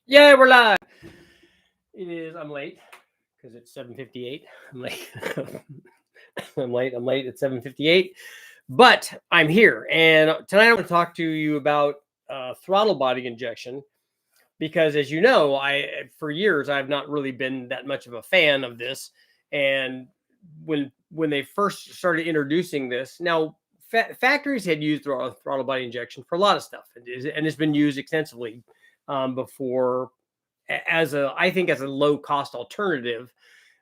Yeah, we're live. I'm late because it's 7:58. I'm late. I'm late. I'm late at 7:58. But I'm here. And tonight I want to talk to you about throttle body injection because, as you know, for years I've not really been that much of a fan of this. And when they first started introducing this, now factories had used throttle body injection for a lot of stuff, and it's been used extensively before I think as a low cost alternative,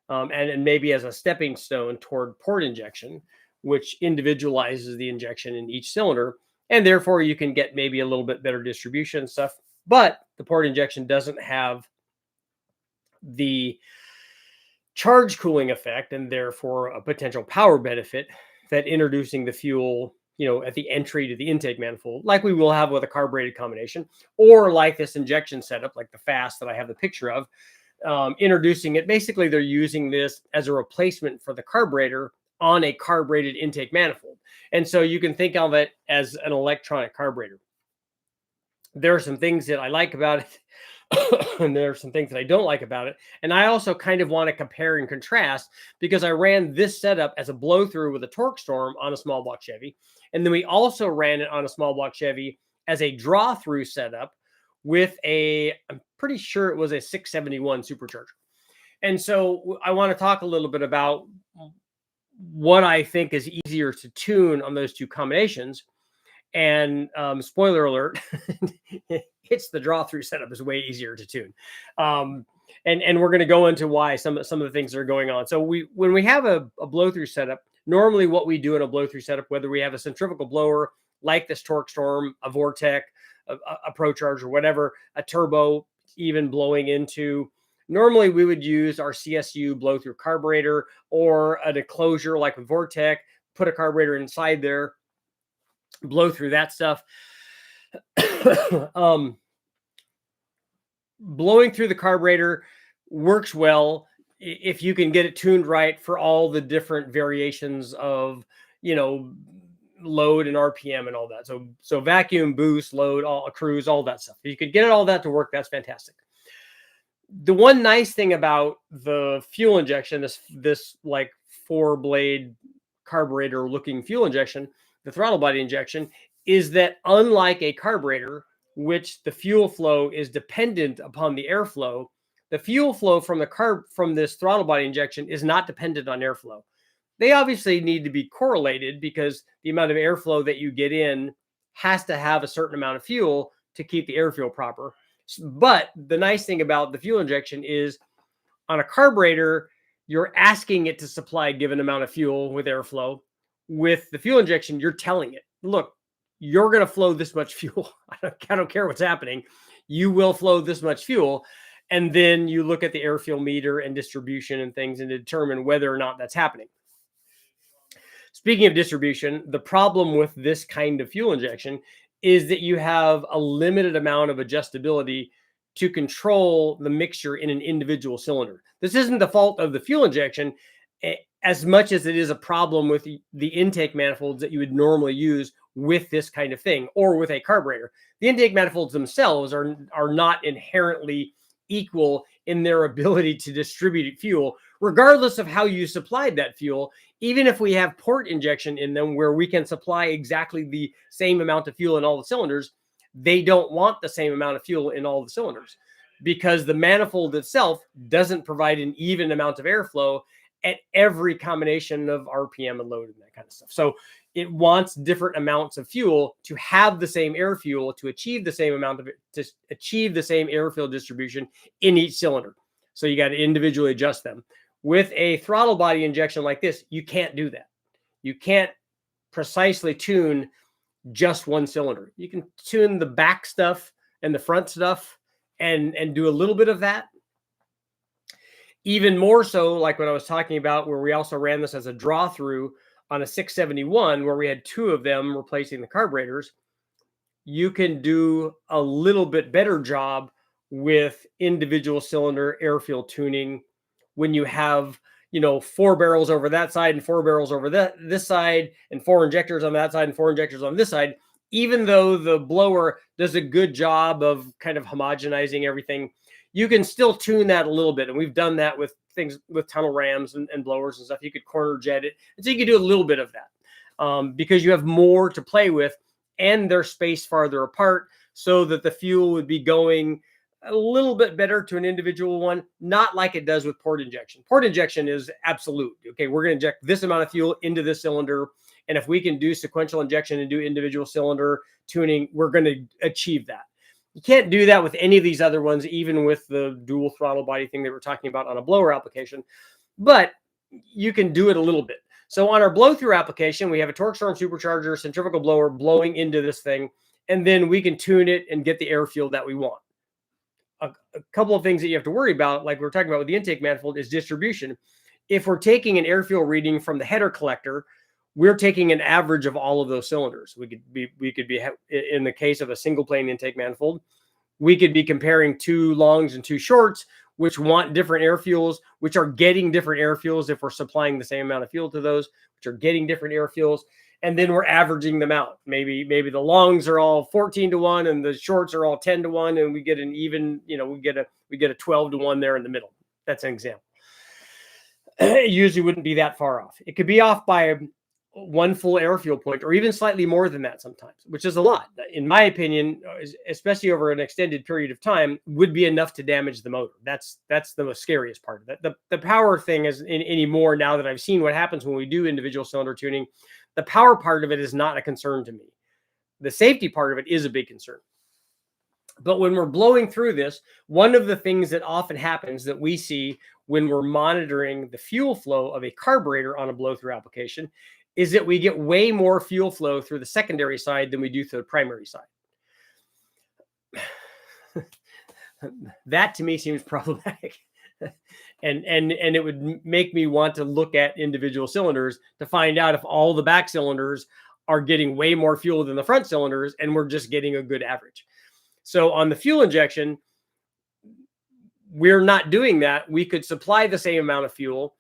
and maybe as a stepping stone toward port injection, which individualizes the injection in each cylinder, and therefore you can get maybe a little bit better distribution and stuff. But the port injection doesn't have the charge cooling effect and therefore a potential power benefit that introducing the fuel, at the entry to the intake manifold, like we will have with a carbureted combination, or like this injection setup, like the fast that I have the picture of, introducing it. Basically, they're using this as a replacement for the carburetor on a carbureted intake manifold. And so you can think of it as an electronic carburetor. There are some things that I like about it, and there are some things that I don't like about it. And I also kind of want to compare and contrast because I ran this setup as a blow through with a torque storm on a small block Chevy. And then we also ran it on a small block Chevy as a draw through setup with I'm pretty sure it was a 671 supercharger. And so I want to talk a little bit about what I think is easier to tune on those two combinations. And spoiler alert, it's the draw through setup is way easier to tune. And we're going to go into why some of the things that are going on. So when we have a blow through setup, normally what we do in a blow through setup, whether we have a centrifugal blower like this Torque Storm, a Vortec, a ProCharge or whatever, a turbo even blowing into, normally we would use our CSU blow through carburetor or an enclosure like a Vortec, put a carburetor inside there, blow through that stuff. Blowing through the carburetor works well if you can get it tuned right for all the different variations of, load and RPM and all that. So vacuum, boost, load, cruise, all that stuff. If you could get all that to work, that's fantastic. The one nice thing about the fuel injection, this like 4-blade carburetor looking fuel injection, the throttle body injection, is that unlike a carburetor, which the fuel flow is dependent upon the airflow, the fuel flow from this throttle body injection is not dependent on airflow. They obviously need to be correlated because the amount of airflow that you get in has to have a certain amount of fuel to keep the airflow proper. But the nice thing about the fuel injection is on a carburetor, you're asking it to supply a given amount of fuel with airflow. With the fuel injection, you're telling it, look, you're going to flow this much fuel. I don't care what's happening. You will flow this much fuel. And then you look at the air fuel meter and distribution and things and determine whether or not that's happening. Speaking of distribution, the problem with this kind of fuel injection is that you have a limited amount of adjustability to control the mixture in an individual cylinder. This isn't the fault of the fuel injection as much as it is a problem with the intake manifolds that you would normally use with this kind of thing or with a carburetor. The intake manifolds themselves are not inherently equal in their ability to distribute fuel, regardless of how you supplied that fuel. Even if we have port injection in them where we can supply exactly the same amount of fuel in all the cylinders, they don't want the same amount of fuel in all the cylinders because the manifold itself doesn't provide an even amount of airflow at every combination of RPM and load and that kind of stuff. So it wants different amounts of fuel to have the same air fuel to achieve the same amount of it, to achieve the same airfield distribution in each cylinder. So you got to individually adjust them. With a throttle body injection like this, you can't do that. You can't precisely tune just one cylinder. You can tune the back stuff and the front stuff and do a little bit of that. Even more so, like what I was talking about, where we also ran this as a draw through on a 671, where we had two of them replacing the carburetors, you can do a little bit better job with individual cylinder airfield tuning when you have, 4 barrels over that side and 4 barrels over this side and 4 injectors on that side and 4 injectors on this side. even though the blower does a good job of kind of homogenizing everything, you can still tune that a little bit. And we've done that with things with tunnel rams and blowers and stuff. You could corner jet it. And so you could do a little bit of that because you have more to play with and they're spaced farther apart so that the fuel would be going a little bit better to an individual one, not like it does with port injection. Port injection is absolute. Okay, we're going to inject this amount of fuel into this cylinder. And if we can do sequential injection and do individual cylinder tuning, we're going to achieve that. You can't do that with any of these other ones, even with the dual throttle body thing that we're talking about on a blower application. But you can do it a little bit. So on our blow through application, we have a torque storm supercharger, centrifugal blower blowing into this thing, and then we can tune it and get the airfield that we want. A couple of things that you have to worry about, like we were talking about with the intake manifold, is distribution. If we're taking an airfield reading from the header collector, we're taking an average of all of those cylinders. We could be in the case of a single plane intake manifold, we could be comparing two longs and two shorts, which want different air fuels, which are getting different air fuels if we're supplying the same amount of fuel to those, which are getting different air fuels. And then we're averaging them out. Maybe the longs are all 14-1 and the shorts are all 10-1, and we get an even, we get a 12-1 there in the middle. That's an example. It usually wouldn't be that far off. It could be off by one full air fuel point, or even slightly more than that sometimes, which is a lot. In my opinion, especially over an extended period of time, would be enough to damage the motor. That's the most scariest part of it. The power thing is anymore now that I've seen what happens when we do individual cylinder tuning. The power part of it is not a concern to me. The safety part of it is a big concern. But when we're blowing through this, one of the things that often happens that we see when we're monitoring the fuel flow of a carburetor on a blow-through application is that we get way more fuel flow through the secondary side than we do through the primary side. That to me seems problematic. And it would make me want to look at individual cylinders to find out if all the back cylinders are getting way more fuel than the front cylinders and we're just getting a good average. So on the fuel injection, we're not doing that. We could supply the same amount of fuel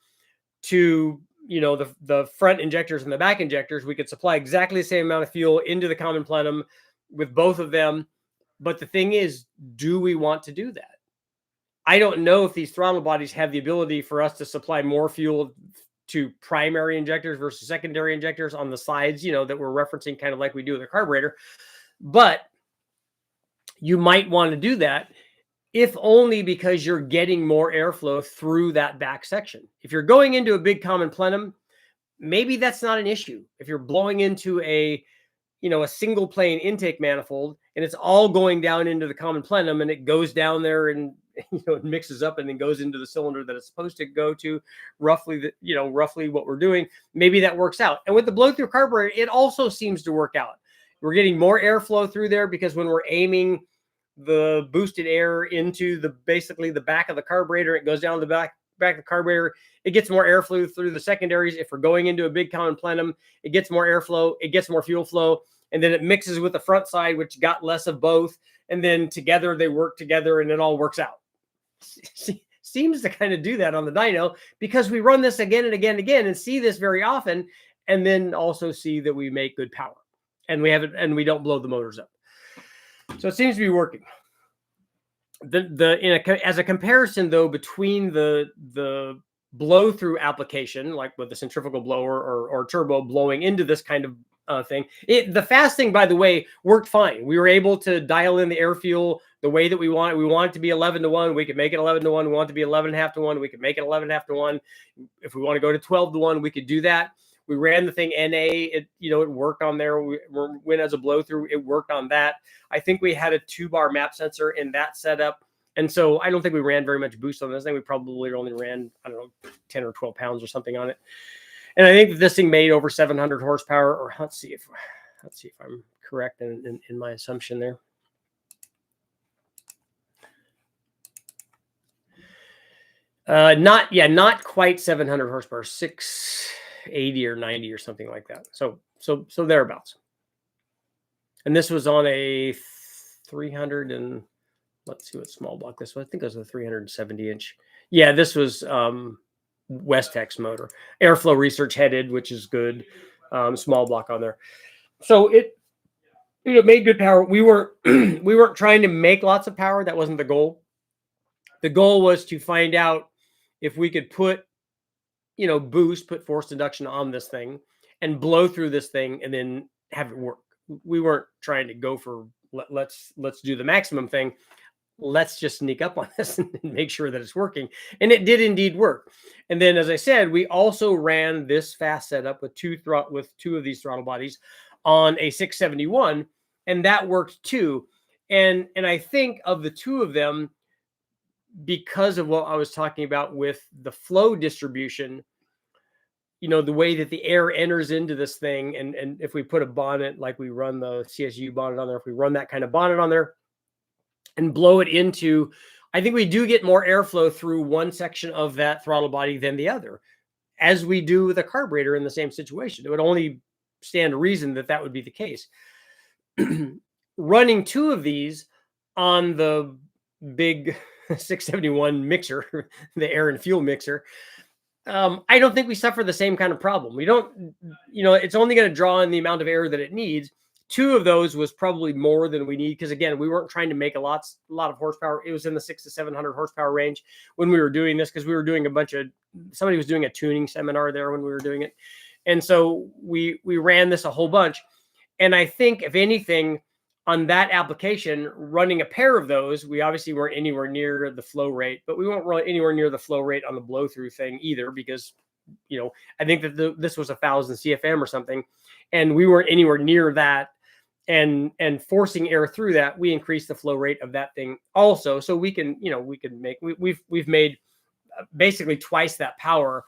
to the front injectors and the back injectors. We could supply exactly the same amount of fuel into the common plenum with both of them. But the thing is, do we want to do that? I don't know if these throttle bodies have the ability for us to supply more fuel to primary injectors versus secondary injectors on the sides, that we're referencing kind of like we do with a carburetor. But you might want to do that, if only because you're getting more airflow through that back section. If you're going into a big common plenum, maybe that's not an issue. If you're blowing into a single plane intake manifold and it's all going down into the common plenum and it goes down there and it mixes up and then goes into the cylinder that it's supposed to go to, roughly what we're doing, maybe that works out. And with the blow through carburetor, it also seems to work out. We're getting more airflow through there because when we're aiming the boosted air into basically the back of the carburetor, it goes down the back of the carburetor, it gets more airflow through the secondaries. If we're going into a big common plenum, it gets more airflow, it gets more fuel flow, and then it mixes with the front side, which got less of both, and then together they work together and it all works out. Seems to kind of do that on the dyno because we run this again and again and again and see this very often, and then also see that we make good power and we don't blow the motors up. So it seems to be working. As a comparison though, between the blow through application, like with the centrifugal blower or turbo blowing into this kind of thing, the fast thing, by the way, worked fine. We were able to dial in the air fuel the way that we want. We want it to be 11-1. We could make it 11-1. We want it to be 11.5-1. We could make it 11.5-1. If we want to go to 12-1, we could do that. We ran the thing NA. It worked on there. We went as a blow through. It worked on that. I think we had a 2-bar map sensor in that setup. And so I don't think we ran very much boost on this thing. We probably only ran, 10 or 12 pounds or something on it. And I think this thing made over 700 horsepower, or let's see if I'm correct in my assumption there. Not quite 700 horsepower, 680 or 90 or something like that. So thereabouts. And this was on a 300 and let's see what small block this was. I think it was a 370 inch. Yeah, this was Westex motor, airflow research headed, which is good. Small block on there. So made good power. We weren't we weren't trying to make lots of power. That wasn't the goal. The goal was to find out if we could put, put forced induction on this thing and blow through this thing and then have it work. We weren't trying to go for let's do the maximum thing. Let's just sneak up on this and make sure that it's working. And it did indeed work. And then, as I said, we also ran this fast setup with two of these throttle bodies on a 671, and that worked too. And I think of the two of them, because of what I was talking about with the flow distribution, the way that the air enters into this thing, and if we put a bonnet, like we run the CSU bonnet on there, if we run that kind of bonnet on there and blow it into, I think we do get more airflow through one section of that throttle body than the other, as we do with a carburetor in the same situation. It would only stand to reason that that would be the case. Running two of these on the big 671 mixer, the air and fuel mixer, I don't think we suffer the same kind of problem. We don't, it's only going to draw in the amount of air that it needs. Two of those was probably more than we need, because again, we weren't trying to make a lot of horsepower. It was in the 600 to 700 horsepower range when we were doing this, because we were doing somebody was doing a tuning seminar there when we were doing it. And so we ran this a whole bunch. And I think, if anything, on that application, running a pair of those, we obviously weren't anywhere near the flow rate, but we weren't really anywhere near the flow rate on the blow through thing either, because, I think that this was 1,000 CFM or something, and we weren't anywhere near that. And forcing air through that, we increased the flow rate of that thing also. So we've made basically twice that power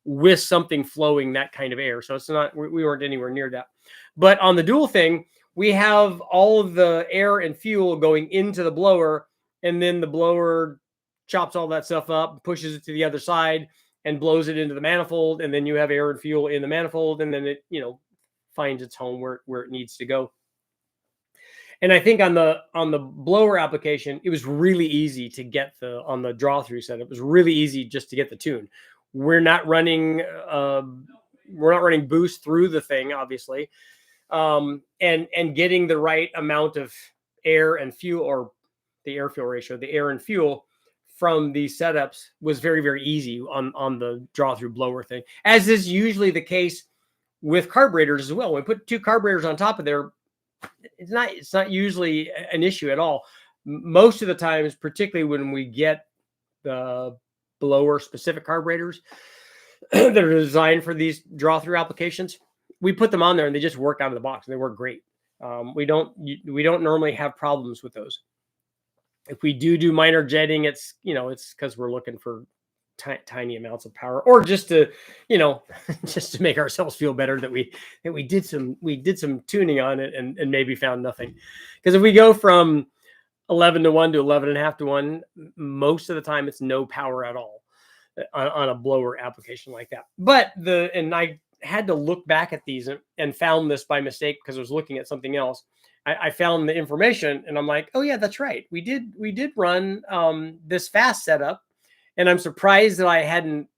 with something flowing that kind of air. So it's not, we weren't anywhere near that. But on the dual thing, we have all of the air and fuel going into the blower, and then the blower chops all that stuff up, pushes it to the other side, and blows it into the manifold. And then you have air and fuel in the manifold, and then it, finds its home where it needs to go. And I think on the blower application, it was really easy to get on the draw through setup. It was really easy just to get the tune. We're not running boost through the thing, obviously. And getting the right amount of air and fuel, or the air fuel ratio, the air and fuel from these setups, was very, very easy on the draw through blower thing, as is usually the case with carburetors as well. When we put two carburetors on top of there, it's not usually an issue at all. Most of the times, particularly when we get the blower specific carburetors that are designed for these draw through applications, we put them on there and they just work out of the box and they work great. We don't normally have problems with those. If we do minor jetting, it's because we're looking for tiny amounts of power, or just to just to make ourselves feel better that we did some tuning on it and maybe found nothing. Because if we go from 11 to 1 to 11.5 to 1, most of the time it's no power at all on a blower application like that. But I had to look back at these and found this by mistake, because I was looking at something else. I found the information and I'm like, oh yeah, that's right. We did run this fast setup, and I'm surprised that I hadn't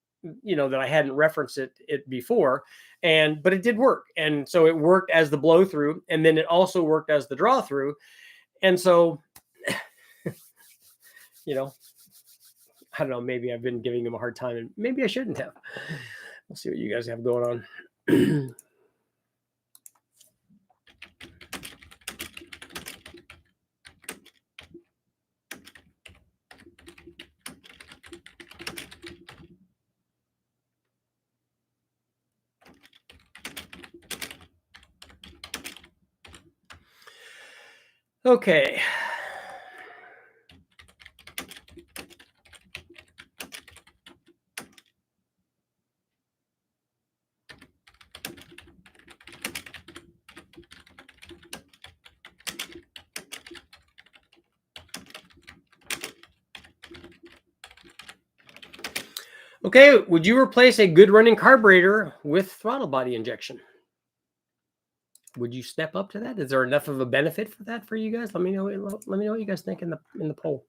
referenced it before. But it did work. And so it worked as the blow through, and then it also worked as the draw through. And so, I don't know, maybe I've been giving him a hard time, and maybe I shouldn't have. We'll see what you guys have going on. Okay. Okay, would you replace a good running carburetor with throttle body injection? Would you step up to that? Is there enough of a benefit for that for you guys? Let me know. Let me know what you guys think in the poll.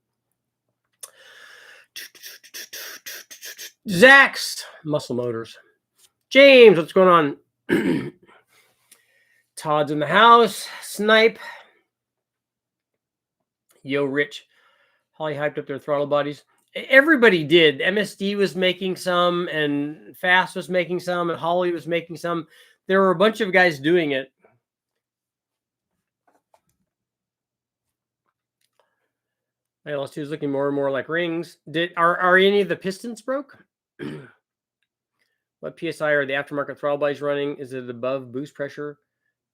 Zach's Muscle Motors. James, what's going on? Todd's in the house. Snipe. Yo, Rich. Holly hyped up their throttle bodies. Everybody did. MSD was making some, and Fast was making some, and Holly was making some. There were a bunch of guys doing it. LS2 is looking more and more like rings. Are any of the pistons broke? What PSI are the aftermarket throttle bodies running? Is it above boost pressure?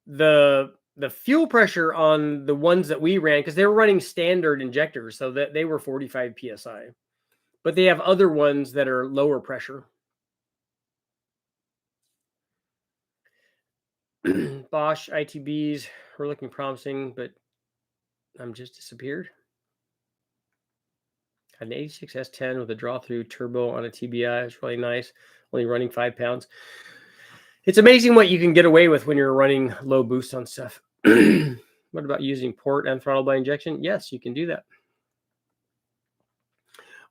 The fuel pressure on the ones that we ran, because they were running standard injectors, so that they were 45 PSI. But they have other ones that are lower pressure. Bosch ITBs were looking promising, but I'm just disappeared. Had an 86 S10 with a draw-through turbo on a TBI. It's really nice. Only running 5 pounds. It's amazing what you can get away with when you're running low boost on stuff. What about using port and throttle by injection? Yes, you can do that.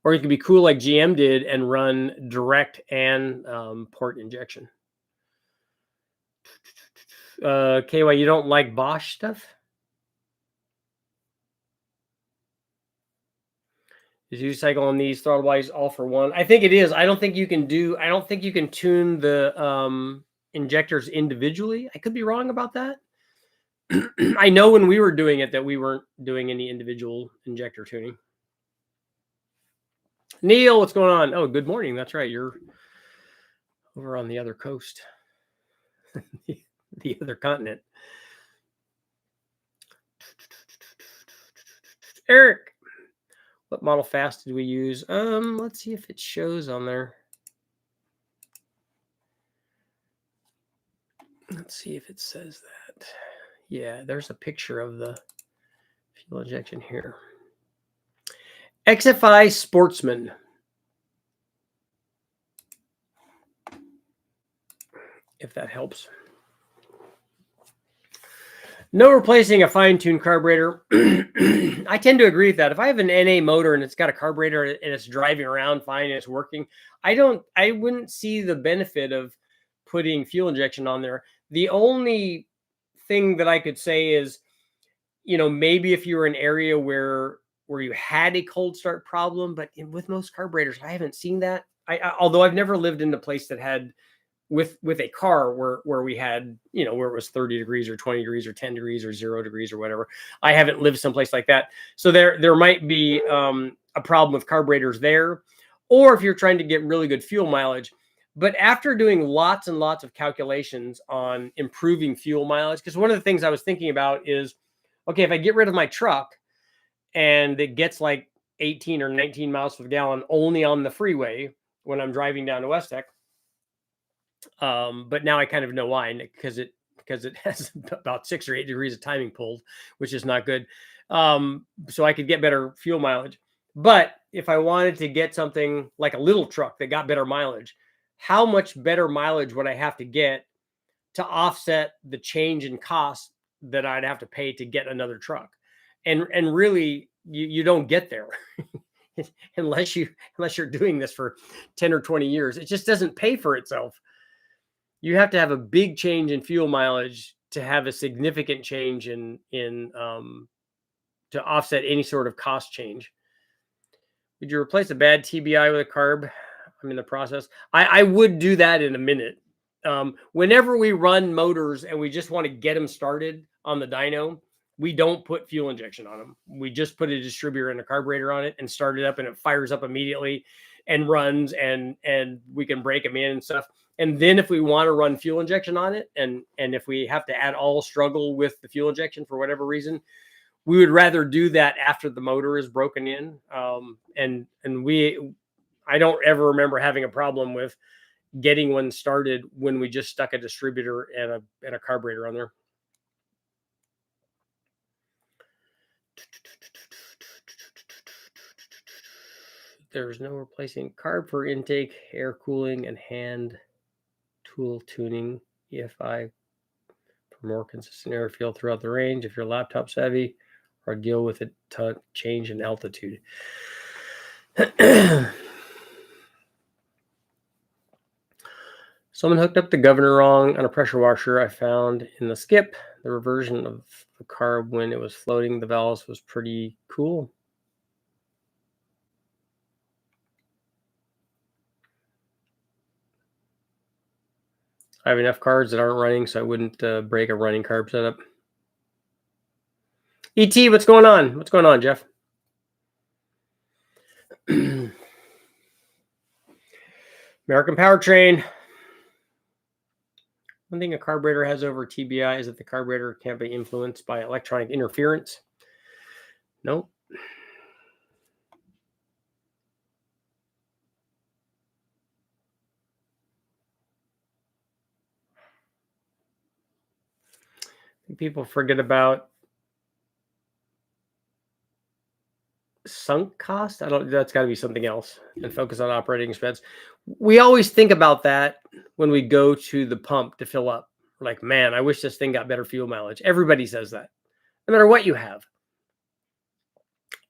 Or you can be cool like GM did and run direct and port injection. KY, you don't like Bosch stuff? Is you cycle on these throttle bodies all for one? I think it is. I don't think you can tune the injectors individually. I could be wrong about that. I know when we were doing it that we weren't doing any individual injector tuning. Neil, what's going on? Oh, good morning. That's right. You're over on the other coast, the other continent. Eric, what model Fast did we use? Let's see if it shows on there. Let's see if it says that. Yeah, there's a picture of the fuel injection here. XFI Sportsman. If that helps. No replacing a fine-tuned carburetor. I tend to agree with that. If I have an NA motor and it's got a carburetor and it's driving around fine and it's working, I wouldn't see the benefit of putting fuel injection on there. The only thing that I could say is, maybe if you were in an area where you had a cold start problem, but with most carburetors, I haven't seen that. Although I've never lived in a place that had with a car where we had, where it was 30 degrees or 20 degrees or 10 degrees or 0 degrees or whatever. I haven't lived someplace like that. So there might be a problem with carburetors there, or if you're trying to get really good fuel mileage. But after doing lots and lots of calculations on improving fuel mileage, because one of the things I was thinking about is, okay, if I get rid of my truck and it gets like 18 or 19 miles per gallon only on the freeway when I'm driving down to West Tech, but now I kind of know why, because it has about 6 or 8 degrees of timing pulled, which is not good. So I could get better fuel mileage. But if I wanted to get something like a little truck that got better mileage, how much better mileage would I have to get to offset the change in cost that I'd have to pay to get another truck? And really, you don't get there unless you're doing this for 10 or 20 years. It just doesn't pay for itself. You have to have a big change in fuel mileage to have a significant change in to offset any sort of cost change. Would you replace a bad TBI with a CARB? I'm in the process. I would do that in a minute. Whenever we run motors and we just want to get them started on the dyno, we don't put fuel injection on them. We just put a distributor and a carburetor on it and start it up, and it fires up immediately and runs, and we can break them in and stuff. And then if we want to run fuel injection on it, and if we have to at all struggle with the fuel injection for whatever reason, we would rather do that after the motor is broken in. I don't ever remember having a problem with getting one started when we just stuck a distributor and a carburetor on there. There's no replacing CARB for intake, air cooling, and hand tool tuning. EFI for more consistent airflow throughout the range if you're laptop savvy, or deal with it to change in altitude. Someone hooked up the governor wrong on a pressure washer I found in the skip. The reversion of the CARB when it was floating the valves was pretty cool. I have enough cards that aren't running, so I wouldn't break a running CARB setup. ET, what's going on? What's going on, Jeff? American Powertrain. One thing a carburetor has over TBI is that the carburetor can't be influenced by electronic interference. Nope. People forget about sunk cost. That's got to be something else, and focus on operating expense. We always think about that when we go to the pump to fill up. We're like, man, I wish this thing got better fuel mileage. Everybody says that, no matter what you have.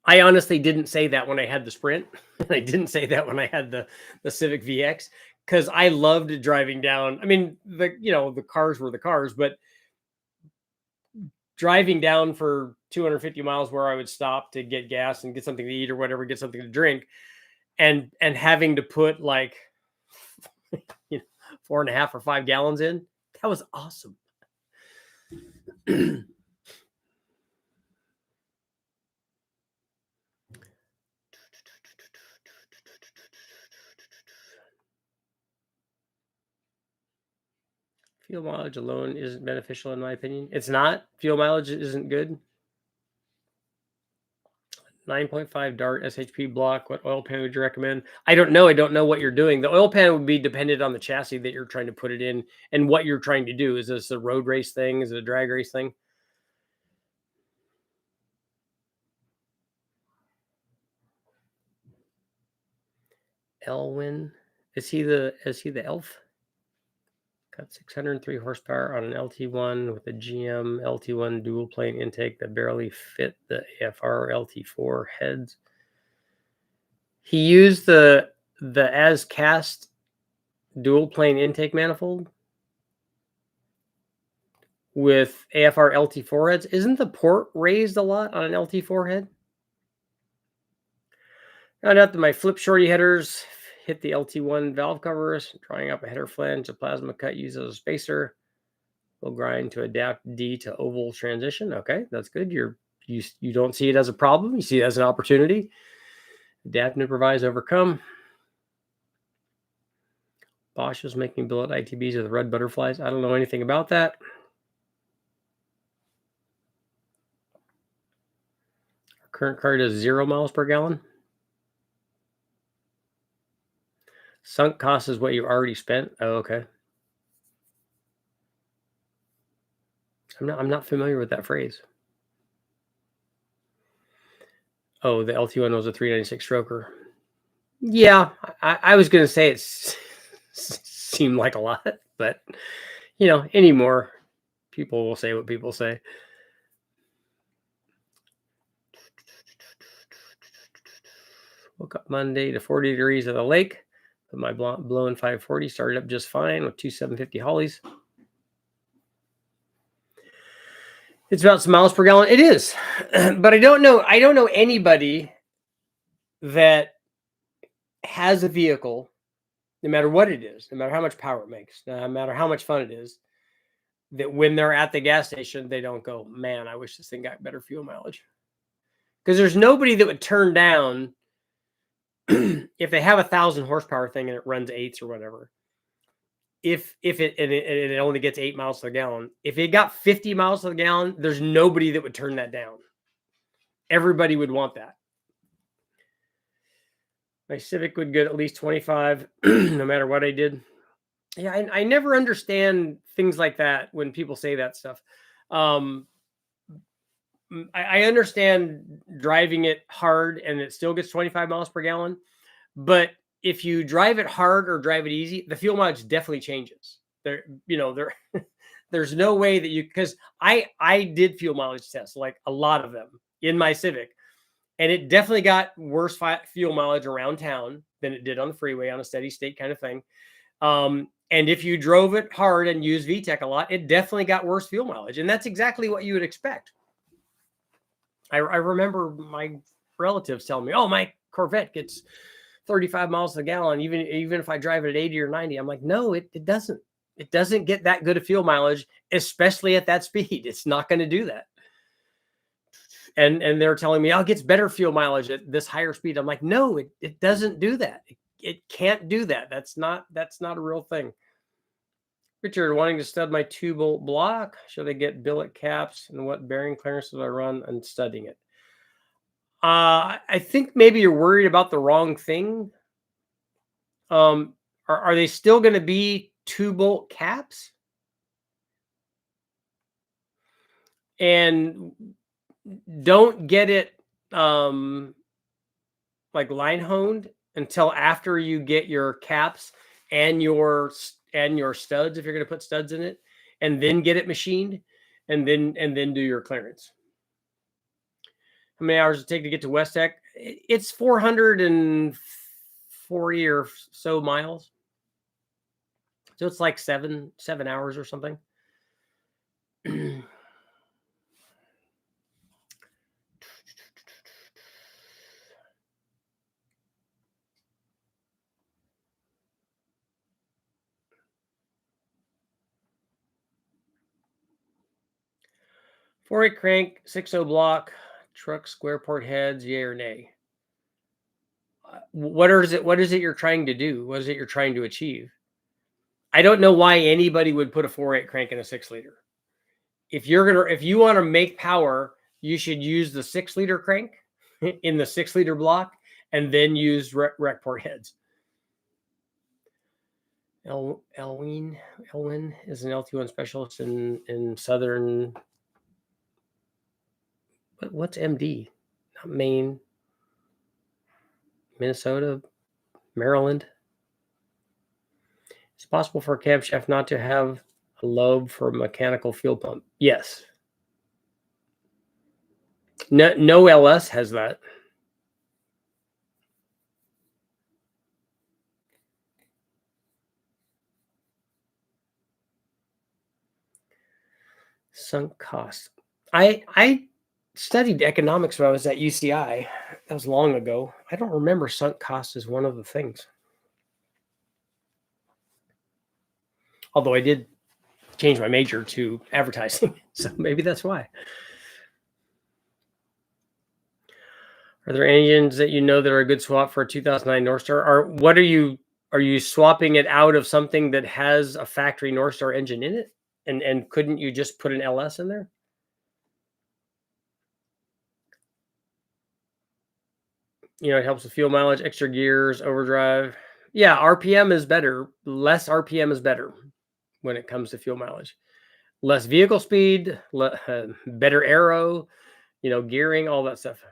I honestly didn't say that when I had the Sprint, and I didn't say that when I had the Civic VX, because I loved driving down. I mean, the cars were the cars, but driving down for 250 miles where I would stop to get gas and get something to eat or whatever, get something to drink, and having to put like 4.5 or 5 gallons in, that was awesome. Fuel mileage alone isn't beneficial in my opinion. It's not. Fuel mileage isn't good. 9.5 Dart SHP block. What oil pan would you recommend? I don't know. I don't know what you're doing. The oil pan would be dependent on the chassis that you're trying to put it in and what you're trying to do. Is this a road race thing? Is it a drag race thing? Elwin, is he the elf? Got 603 horsepower on an LT1 with a GM LT1 dual plane intake that barely fit the AFR LT4 heads. He used the as cast dual plane intake manifold with AFR LT4 heads. Isn't the port raised a lot on an LT4 head? Found out that my flip shorty headers hit the LT1 valve covers, drawing up a header flange. A plasma cut used as a spacer. Will grind to adapt D to oval transition. Okay, that's good. You don't see it as a problem. You see it as an opportunity. Adapt and improvise, overcome. Bosch was making billet ITBs with red butterflies. I don't know anything about that. Our current car does 0 miles per gallon. Sunk cost is what you've already spent. Oh, okay. I'm not familiar with that phrase. Oh, the LT1 was a 396 stroker. Yeah, I was going to say it seemed like a lot, but anymore, people will say what people say. Woke up Monday to 40 degrees at the lake. But my blown 540 started up just fine with 2 750 Hollies. It's about some miles per gallon. It is, but I don't know anybody that has a vehicle, no matter what it is, no matter how much power it makes, no matter how much fun it is, that when they're at the gas station, they don't go, man, I wish this thing got better fuel mileage. Because there's nobody that would turn down if they have 1,000 horsepower thing and it runs 8s or whatever. If it only gets 8 miles to the gallon, if it got 50 miles to the gallon, there's nobody that would turn that down. Everybody would want that. My Civic would get at least 25, no matter what I did. Yeah, I never understand things like that when people say that stuff. I understand driving it hard and it still gets 25 miles per gallon, but if you drive it hard or drive it easy, the fuel mileage definitely changes. There's no way that because I did fuel mileage tests, like a lot of them in my Civic, and it definitely got worse fuel mileage around town than it did on the freeway on a steady state kind of thing. And if you drove it hard and used VTEC a lot, it definitely got worse fuel mileage. And that's exactly what you would expect. I remember my relatives telling me, oh, my Corvette gets 35 miles a gallon, even if I drive it at 80 or 90. I'm like, no, it doesn't. It doesn't get that good of fuel mileage, especially at that speed. It's not going to do that. And they're telling me, oh, it gets better fuel mileage at this higher speed. I'm like, no, it doesn't do that. It can't do that. That's not a real thing. Richard, wanting to stud my 2-bolt block. Should I get billet caps, and what bearing clearance do I run and studying it? I think maybe you're worried about the wrong thing. Are they still going to be 2-bolt caps? And don't get it like line honed until after you get your caps and your studs, if you're going to put studs in it, and then get it machined, and then do your clearance. How many hours does it take to get to West Tech? It's 440 or so miles. So it's like 7 hours or something. Four-eight crank, 6.0 block, truck square port heads, yay or nay? What is it you're trying to do? What is it you're trying to achieve? I don't know why anybody would put a 4.8 crank in a 6-liter. If you want to make power, you should use the 6-liter crank in the 6-liter block, and then use rec port heads. Elwin is an LT1 specialist in Southern. What's MD? Not Maine, Minnesota, Maryland. It's possible for a cab shaft not to have a lobe for a mechanical fuel pump. Yes. No LS has that. Sunk cost. I studied economics when I was at UCI. That was long ago. I don't remember sunk cost as one of the things. Although I did change my major to advertising, so maybe that's why. Are there engines that you know that are a good swap for a 2009 Northstar? Are you swapping it out of something that has a factory Northstar engine in it? And couldn't you just put an LS in there? You know, it helps with fuel mileage, extra gears, overdrive. Yeah, RPM is better. Less RPM is better when it comes to fuel mileage. Less vehicle speed, better aero, gearing, all that stuff.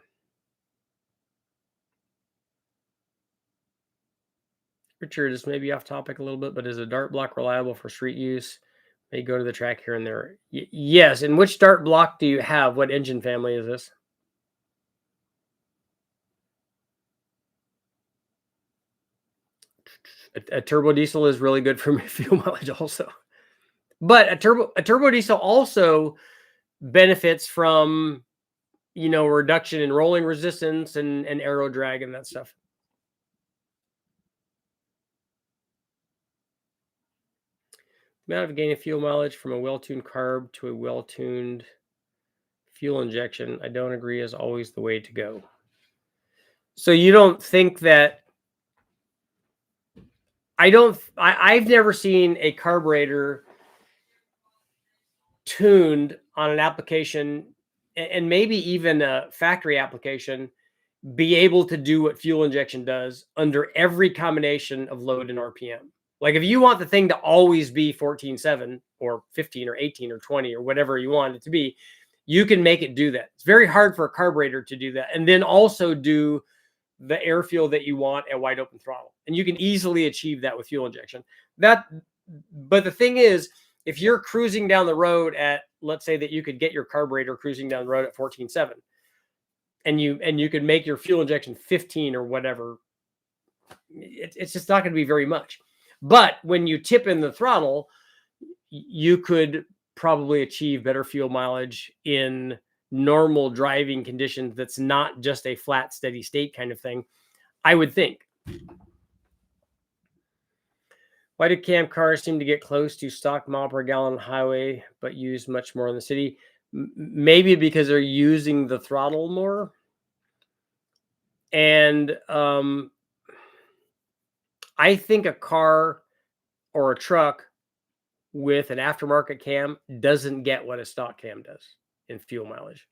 Richard, this may be off topic a little bit, but is a dart block reliable for street use? May go to the track here and there. Yes. And which dart block do you have? What engine family is this? A turbo diesel is really good for fuel mileage also. But a turbo diesel also benefits from, reduction in rolling resistance and aero drag and that stuff. Amount of gain of fuel mileage from a well-tuned CARB to a well-tuned fuel injection, I don't agree is always the way to go. So you don't think that I've never seen a carburetor tuned on an application, and maybe even a factory application, be able to do what fuel injection does under every combination of load and RPM. Like if you want the thing to always be 14.7 or 15 or 18 or 20 or whatever you want it to be, you can make it do that. It's very hard for a carburetor to do that. And then also do the air fuel that you want at wide open throttle. And you can easily achieve that with fuel injection. But the thing is, if you're cruising down the road at, let's say that you could get your carburetor cruising down the road at 14.7, and you could make your fuel injection 15 or whatever, it's just not going to be very much. But when you tip in the throttle, you could probably achieve better fuel mileage in normal driving conditions. That's not just a flat, steady state kind of thing, I would think. Why do cam cars seem to get close to stock mile per gallon on highway, but use much more in the city? Maybe because they're using the throttle more. And I think a car or a truck with an aftermarket cam doesn't get what a stock cam does in fuel mileage.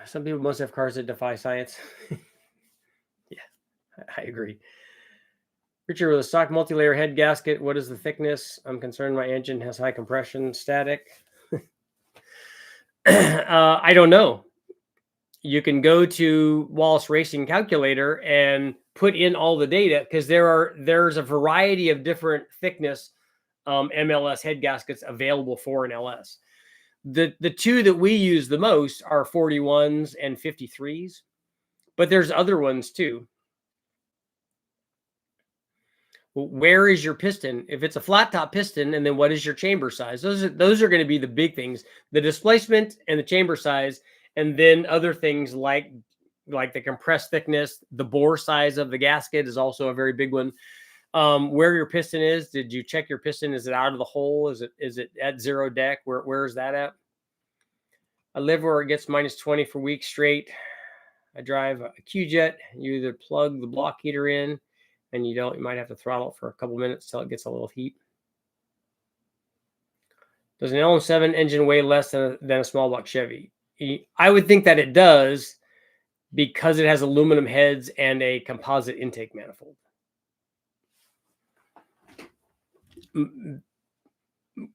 Some people must have cars that defy science. Yeah, I agree. Richard, with a stock multi-layer head gasket, what is the thickness? I'm concerned my engine has high compression, static. I don't know. You can go to Wallace Racing Calculator and put in all the data, because there's a variety of different thickness MLS head gaskets available for an LS. The two that we use the most are 41s and 53s, but there's other ones too. Where is your piston? If it's a flat top piston, and then what is your chamber size? Those are going to be the big things: the displacement and the chamber size, and then other things like the compressed thickness. The bore size of the gasket is also a very big one. Where your piston is. Did you check your piston? Is it out of the hole? Is it at zero deck? Where is that at? I live where it gets minus 20 for weeks straight. I drive a Q-Jet. You either plug the block heater in, and you might have to throttle it for a couple minutes till it gets a little heat. Does an LM7 engine weigh less than a small block Chevy? I would think that it does, because it has aluminum heads and a composite intake manifold.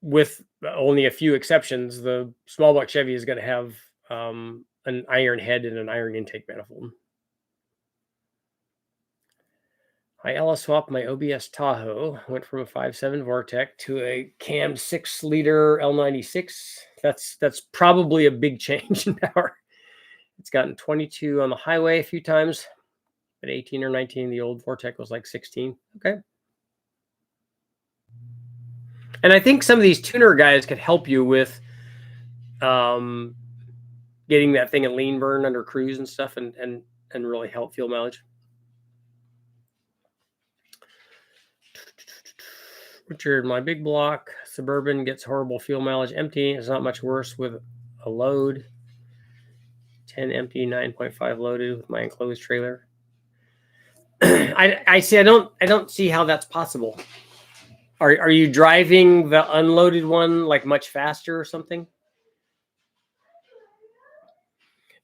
With only a few exceptions, the small block Chevy is going to have an iron head and an iron intake manifold. I LS swapped my OBS Tahoe, went from a 5.7 Vortec to a cam 6-liter L96. That's probably a big change in power. It's gotten 22 on the highway a few times, at 18 or 19. The old Vortec was like 16. Okay. And I think some of these tuner guys could help you with getting that thing in lean burn under cruise and stuff, and really help fuel mileage. Richard, my big block Suburban gets horrible fuel mileage empty. It's not much worse with a load. 10 empty, 9.5 loaded with my enclosed trailer. I see. I don't see how that's possible. Are you driving the unloaded one like much faster or something?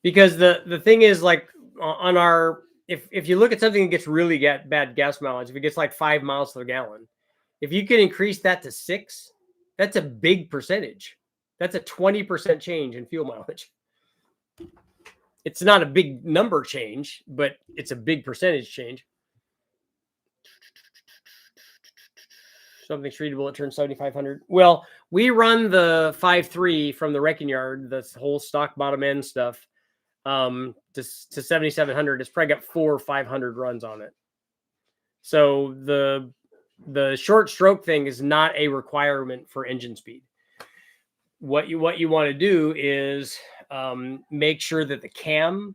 Because the thing is, like on our, if you look at something that gets really bad gas mileage, if it gets like 5 miles per gallon, if you can increase that to 6, that's a big percentage. That's a 20% change in fuel mileage. It's not a big number change, but it's a big percentage change. Something's treatable, it turns 7,500. Well, we run the 5.3 from the wrecking yard, this whole stock bottom end stuff, to 7,700. It's probably got 400 or 500 runs on it. So the short stroke thing is not a requirement for engine speed. What you want to do is make sure that the cam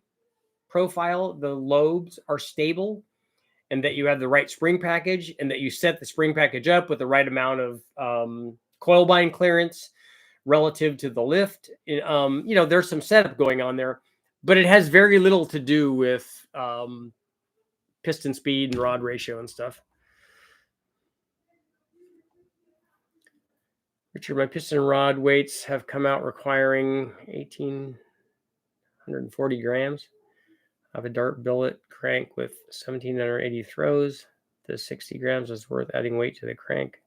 profile, the lobes, are stable, and that you have the right spring package, and that you set the spring package up with the right amount of coil bind clearance relative to the lift. There's some setup going on there, but it has very little to do with piston speed and rod ratio and stuff. Richard, my piston rod weights have come out requiring 1,840 grams. I have a dart billet crank with 1,780 throws. The 60 grams is worth adding weight to the crank.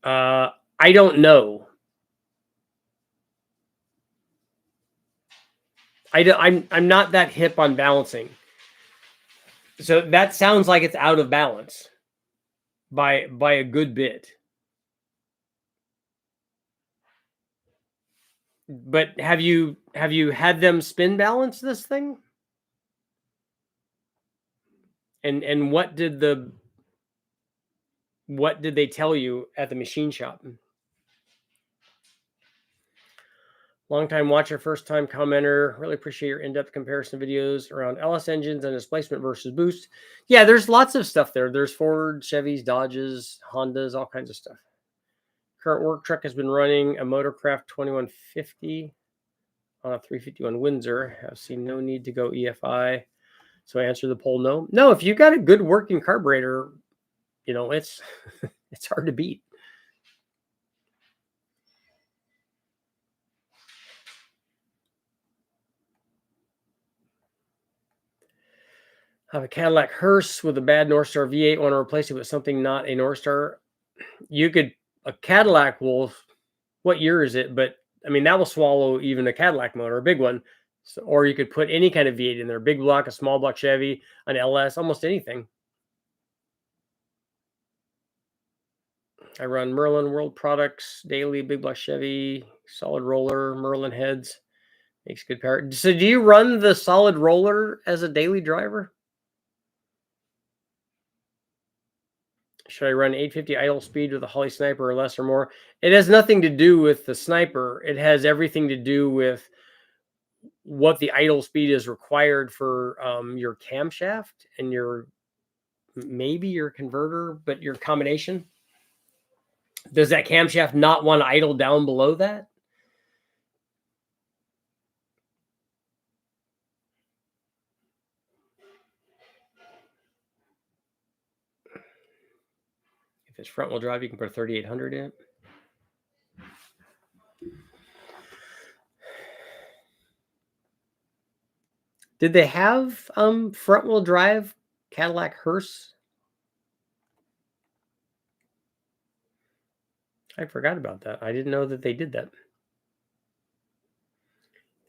I don't know. I'm not that hip on balancing. So that sounds like it's out of balance by a good bit. But have you had them spin balance this thing? And what did they tell you at the machine shop? Long time watcher, first time commenter. Really appreciate your in-depth comparison videos around LS engines and displacement versus boost. Yeah, there's lots of stuff there. There's Ford, Chevys, Dodges, Hondas, all kinds of stuff. Current work truck has been running a Motorcraft 2150 on a 351 Windsor. Have seen no need to go EFI. So I answer the poll no. No, if you got a good working carburetor, it's it's hard to beat. I have a Cadillac hearse with a bad Northstar V8. Want to replace it with something not a Northstar. A Cadillac will, what year is it? But I mean, that will swallow even a Cadillac motor, a big one. So, or you could put any kind of V8 in there, big block, a small block Chevy, an LS, almost anything. I run Merlin World Products daily, big block Chevy, solid roller, Merlin heads, makes good power. So do you run the solid roller as a daily driver? Should I run 850 idle speed with a Holly Sniper or less or more? It has nothing to do with the Sniper. It has everything to do with what the idle speed is required for your camshaft and maybe your converter, but your combination. Does that camshaft not want to idle down below that? If it's front wheel drive, you can put a 3800 in it. Did they have front wheel drive Cadillac hearse? I forgot about that. I didn't know that they did that.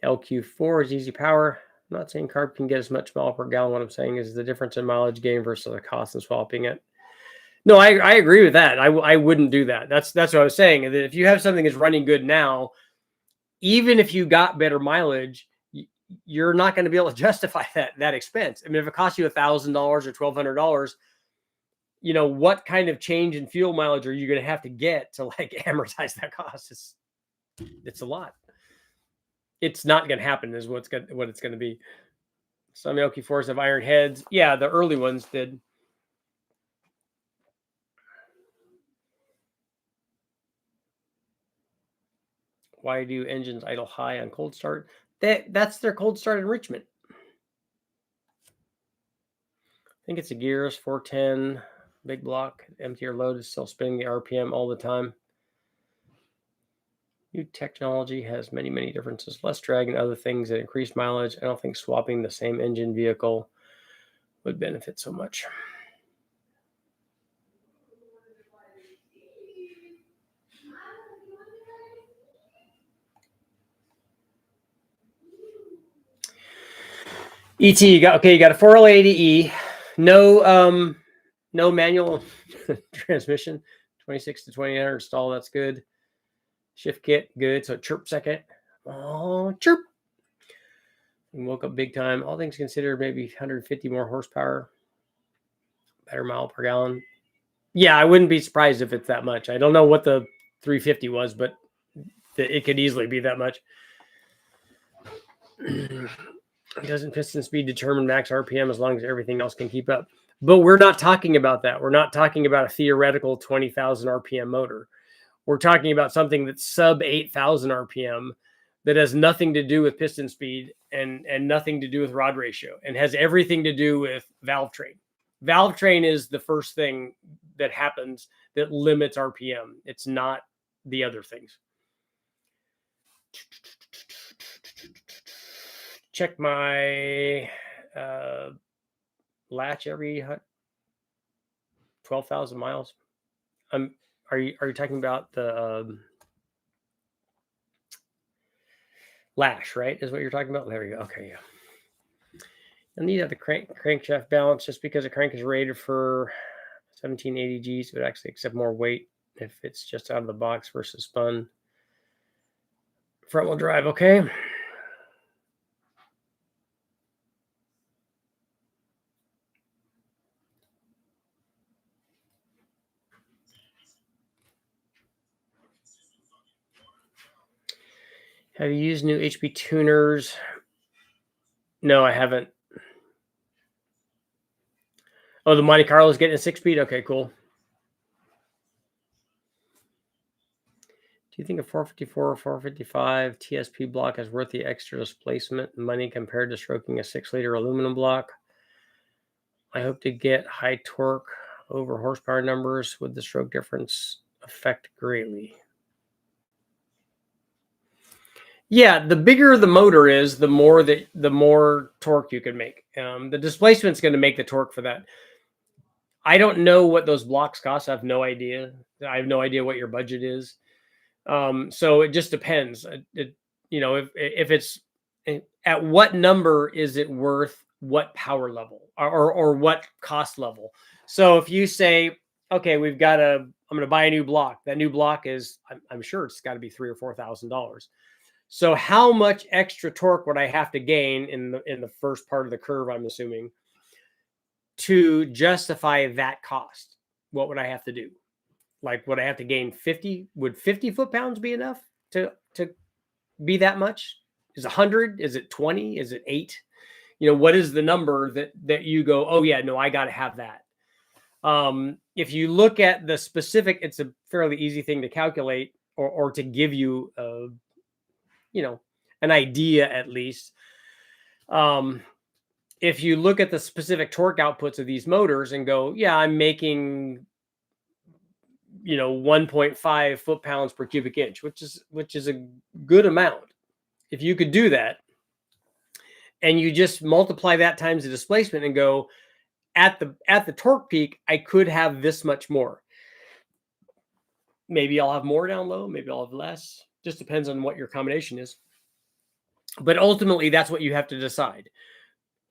LQ4 is easy power. I'm not saying CARB can get as much mile per gallon. What I'm saying is the difference in mileage gain versus the cost of swapping it. No, I agree with that. I wouldn't do that. That's what I was saying. That if you have something that's running good now, even if you got better mileage, you're not going to be able to justify that expense. I mean, if it costs you $1,000 or $1,200, what kind of change in fuel mileage are you going to have to get to like amortize that cost? It's a lot. It's not going to happen is what it's going to be. Some LQ4s have iron heads. Yeah, the early ones did. Why do engines idle high on cold start? That's their cold start enrichment. I think it's a gears 410 big block. Empty or load is still spinning the RPM all the time. New technology has many differences. Less drag and other things that increase mileage. I don't think swapping the same engine vehicle would benefit so much. ET, you got a 4L80E, no manual transmission, 26 to 2800 install. That's good. Shift kit, good. So chirp second. Oh, chirp. And woke up big time. All things considered, maybe 150 more horsepower, better mile per gallon. Yeah, I wouldn't be surprised if it's that much. I don't know what the 350 was, but it could easily be that much. Doesn't piston speed determine max RPM as long as everything else can keep up? But we're not talking about that. We're not talking about a theoretical 20,000 RPM motor. We're talking about something that's sub 8,000 RPM that has nothing to do with piston speed and nothing to do with rod ratio and has everything to do with valve train. Valve train is the first thing that happens that limits RPM. It's not the other things. Check my latch every 12,000 miles. Are you talking about the lash, right? Is what you're talking about? There we go. Okay, yeah. I need to have the crankshaft balance just because the crank is rated for 1780 Gs. It would actually accept more weight if it's just out of the box versus spun. Front wheel drive, okay. Have you used new HP tuners? No, I haven't. Oh, the Monte Carlo is getting a 6-speed? Okay, cool. Do you think a 454 or 455 TSP block is worth the extra displacement money compared to stroking a 6-liter aluminum block? I hope to get high torque over horsepower numbers. Would the stroke difference affect greatly? Yeah, the bigger the motor is, the more torque you can make. The displacement's going to make the torque for that. I don't know what those blocks cost. I have no idea. I have no idea what your budget is. So it just depends. If it's at what number is it worth what power level or what cost level. So if you say, okay, I'm going to buy a new block. That new block is, I'm sure it's got to be $3,000 or $4,000. So how much extra torque would I have to gain in the first part of the curve, I'm assuming, to justify that cost? What would I have to do? Like, would I have to gain 50? Would 50 foot-pounds be enough to be that much? Is 100? Is it 20? Is it 8? What is the number that you go, oh yeah, no, I got to have that. If you look at the specific, it's a fairly easy thing to calculate or to give you an idea at least. If you look at the specific torque outputs of these motors and go, yeah, I'm making 1.5 foot-pounds per cubic inch, which is a good amount. If you could do that and you just multiply that times the displacement and go, at the torque peak, I could have this much more. Maybe I'll have more down low, maybe I'll have less. Just depends on what your combination is. But ultimately, that's what you have to decide.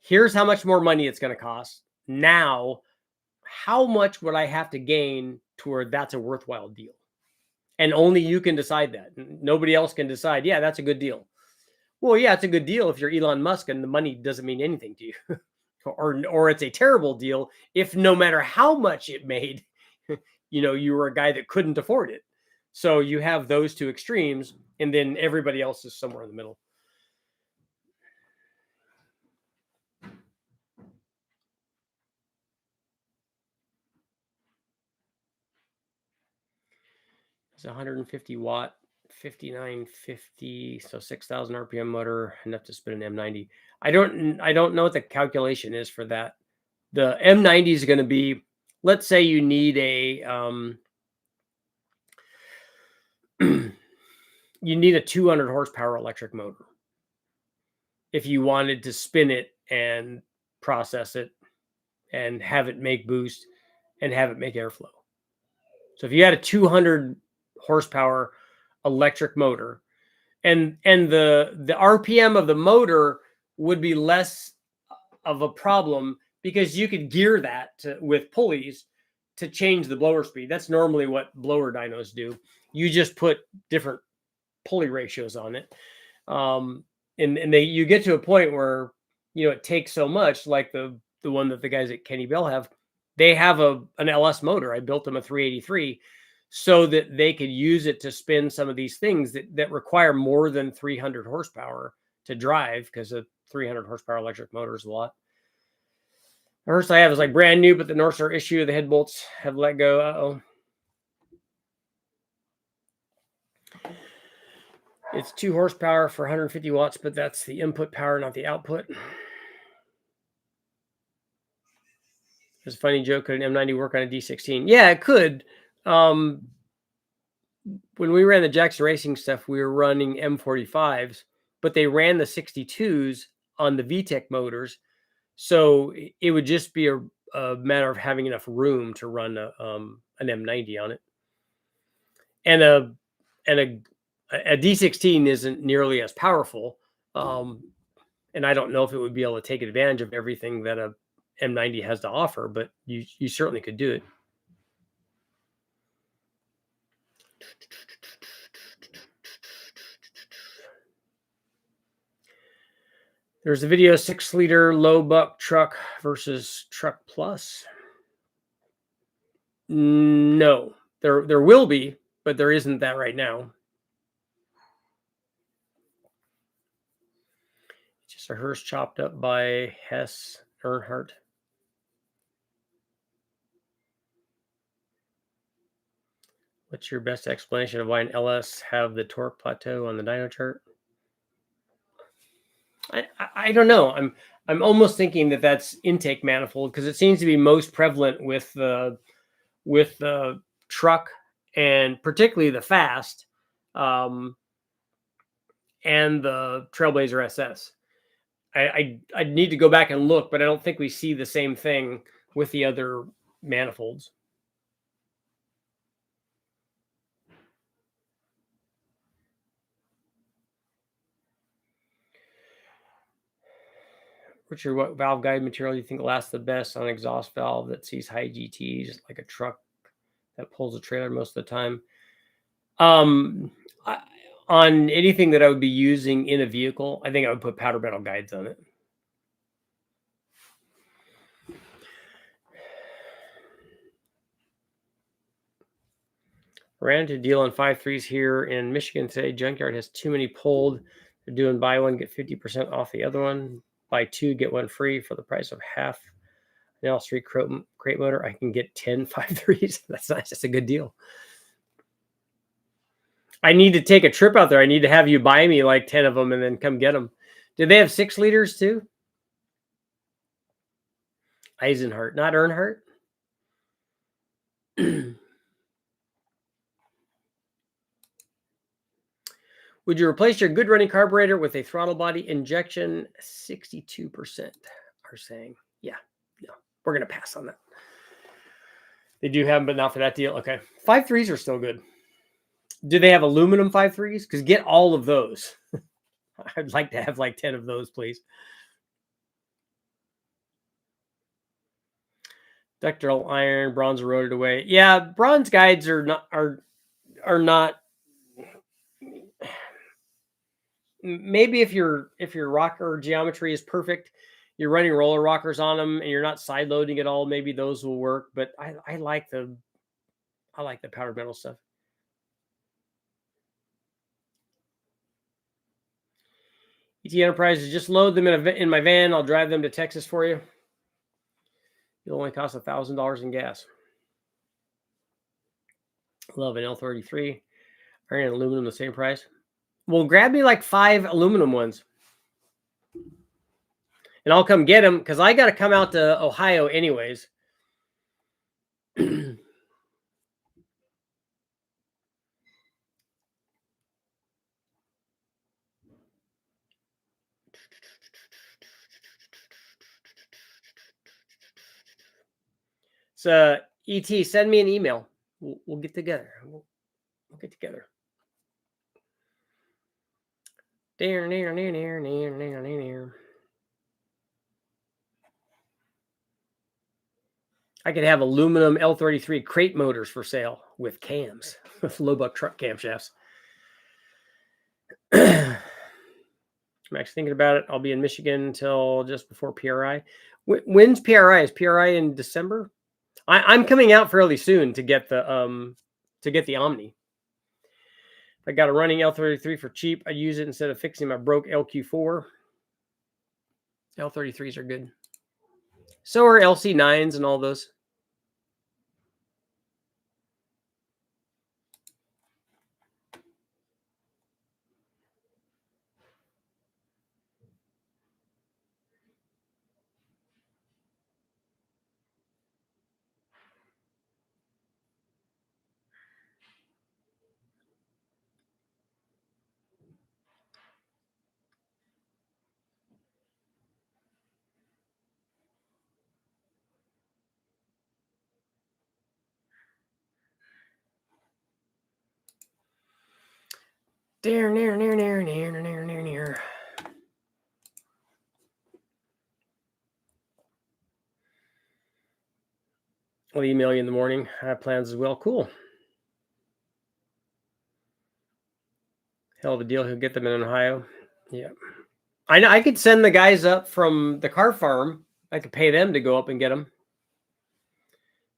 Here's how much more money it's going to cost. Now, how much would I have to gain to where that's a worthwhile deal? And only you can decide that. Nobody else can decide, yeah, that's a good deal. Well, yeah, it's a good deal if you're Elon Musk and the money doesn't mean anything to you. or it's a terrible deal if no matter how much it made, you were a guy that couldn't afford it. So you have those two extremes, and then everybody else is somewhere in the middle. It's 150 watt, 5950, so 6,000 RPM motor, enough to spin an M90. I don't know what the calculation is for that. The M90 is going to be, let's say you need you need a 200 horsepower electric motor. If you wanted to spin it and process it and have it make boost and have it make airflow. So if you had a 200 horsepower electric motor and the RPM of the motor would be less of a problem because you could gear that with pulleys to change the blower speed. That's normally what blower dynos do. You just put different pulley ratios on it. And you get to a point where, it takes so much, like the one that the guys at Kenny Bell have. They have an LS motor. I built them a 383 so that they could use it to spin some of these things that require more than 300 horsepower to drive, because a 300 horsepower electric motor is a lot. The Hearst I have is like brand new, but the North Star issue, the head bolts have let go. Uh-oh. It's 2 horsepower for 150 watts, but that's the input power, not the output. It's a funny joke. Could an M90 work on a D16? Yeah, it could. When we ran the Jackson Racing stuff, we were running M45s, but they ran the 62s on the VTEC motors. So it would just be a matter of having enough room to run an M90 on it. And a D16 isn't nearly as powerful. And I don't know if it would be able to take advantage of everything that a M90 has to offer, but you certainly could do it. There's a video, 6-liter low buck truck versus truck plus. No, there will be, but there isn't that right now. Just a hearse chopped up by Hess Earnhardt. What's your best explanation of why an LS have the torque plateau on the dyno chart? I don't know. I'm almost thinking that that's intake manifold, because it seems to be most prevalent with the truck, and particularly the fast, and the Trailblazer SS. I need to go back and look, but I don't think we see the same thing with the other manifolds. Richard, what valve guide material do you think lasts the best on an exhaust valve that sees high GTs, like a truck that pulls a trailer most of the time? On anything that I would be using in a vehicle, I think I would put powder metal guides on it. Ran into a deal on 5.3s here in Michigan today. Junkyard has too many pulled. They're doing buy one, get 50% off the other one. Buy two, get one free for the price of half an L3 crate motor. I can get 10 5.3s. That's nice. That's a good deal. I need to take a trip out there. I need to have you buy me like 10 of them and then come get them. Do they have 6 liters too? Eisenhart, not Earnhardt. Would you replace your good running carburetor with a throttle body injection? 62% are saying, yeah, no, we're going to pass on that. They do have them, but not for that deal. Okay. 5.3s are still good. Do they have aluminum 5.3s? Because get all of those. I'd like to have like 10 of those, please. Ductile iron, bronze eroded away. Yeah, bronze guides are not. Maybe if your rocker geometry is perfect, you're running roller rockers on them and you're not side loading at all, maybe those will work. But I like the powdered metal stuff. ET Enterprises, just load them in my van. I'll drive them to Texas for you. It'll only cost $1,000 in gas. Love an L33. Iron and aluminum the same price. Well, grab me like 5 aluminum ones. And I'll come get them, because I got to come out to Ohio anyways. So, ET, send me an email. We'll get together. We'll get together. I could have aluminum L33 crate motors for sale with cams, with low buck truck camshafts. I'm actually thinking about it. I'll be in Michigan until just before PRI. When's PRI? Is PRI in December? I'm coming out fairly soon to get the Omni. I got a running L33 for cheap. I use it instead of fixing my broke LQ4. L33s are good. So are LC9s and all those. I'll email you in the morning. I have plans as well. Cool. Hell of a deal. He'll get them in Ohio. Yeah. I know. I could send the guys up from the car farm. I could pay them to go up and get them. Is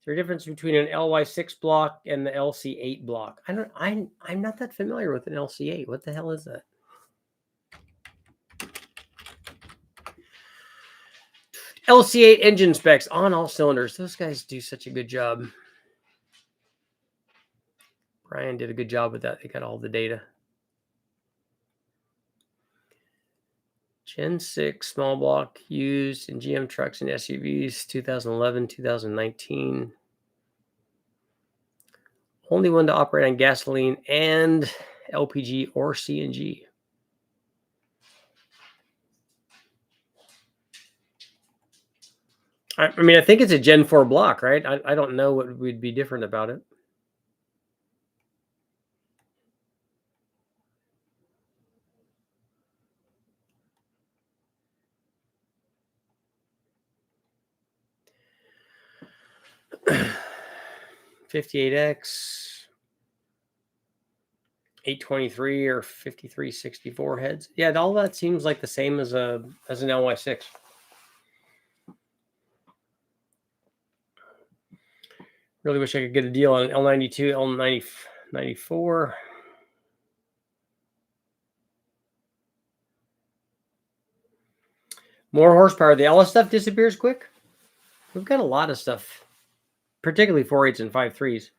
there a difference between an LY6 block and the LC8 block? I'm not that familiar with an LC8. What the hell is that? LC8 engine specs on all cylinders. Those guys do such a good job. Brian did a good job with that. They got all the data. Gen 6 small block used in GM trucks and SUVs 2011, 2019. Only one to operate on gasoline and LPG or CNG. I mean, I think it's a Gen 4 block, right? I don't know what would be different about it. $58X, 823 or 5364 heads. Yeah, all that seems like the same as an LY6. Really wish I could get a deal on an L92, L94. More horsepower. The LS stuff disappears quick. We've got a lot of stuff, particularly 4.8s and 5.3s.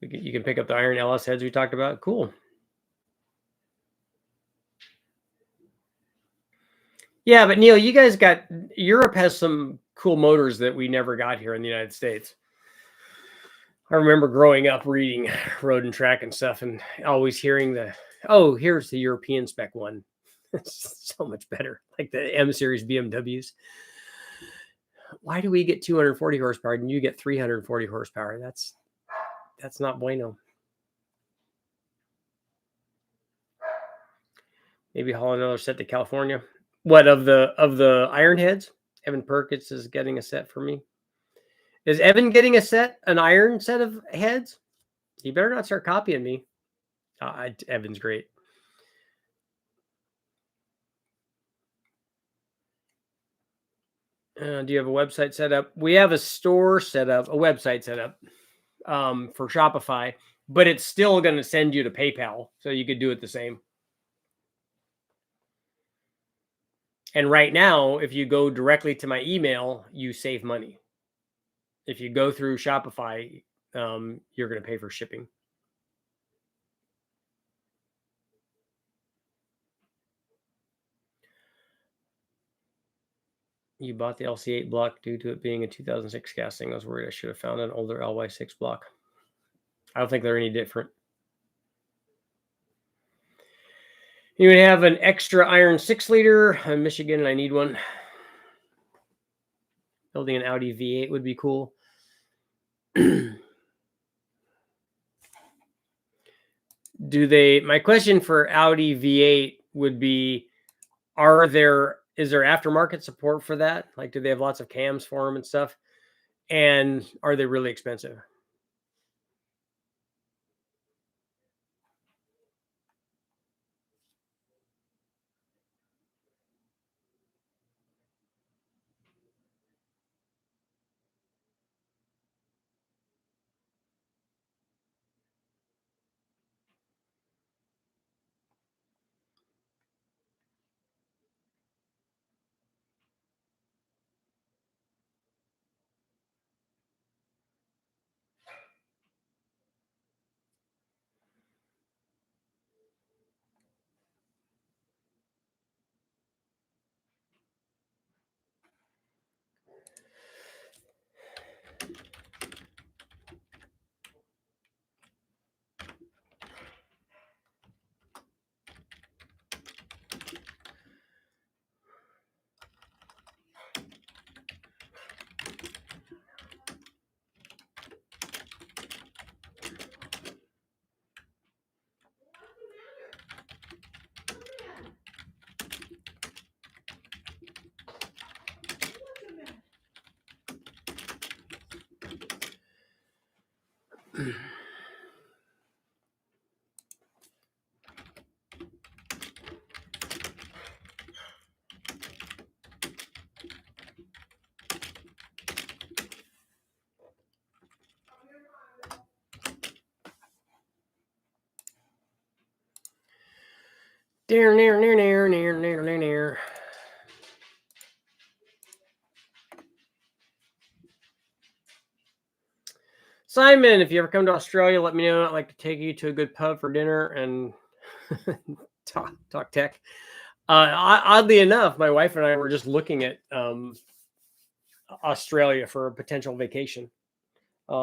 You can pick up the iron LS heads we talked about. Cool. Yeah, but Neil, you guys got Europe has some cool motors that we never got here in the United States. I remember growing up reading Road and Track and stuff, and always hearing here's the European spec one. It's so much better, like the M series BMWs. Why do we get 240 horsepower and you get 340 horsepower? That's not bueno. Maybe haul another set to California. What of the iron heads? Evan Perkins is getting a set for me. Is Evan getting an iron set of heads? You better not start copying me. Evan's great. Do you have a website set up? We have a store set up, a website set up for Shopify, but it's still going to send you to PayPal, so you could do it the same. And right now, if you go directly to my email, you save money. If you go through Shopify, you're going to pay for shipping. You bought the LC8 block due to it being a 2006 casting. I was worried I should have found an older LY6 block. I don't think they're any different. You would have an extra iron 6-liter. I'm in Michigan and I need one. Building an Audi V8 would be cool. My question for Audi V8 would be, is there aftermarket support for that? Like, do they have lots of cams for them and stuff? And are they really expensive? Simon, if you ever come to Australia, let me know. I'd like to take you to a good pub for dinner and talk tech. Oddly enough, my wife and I were just looking at Australia for a potential vacation. I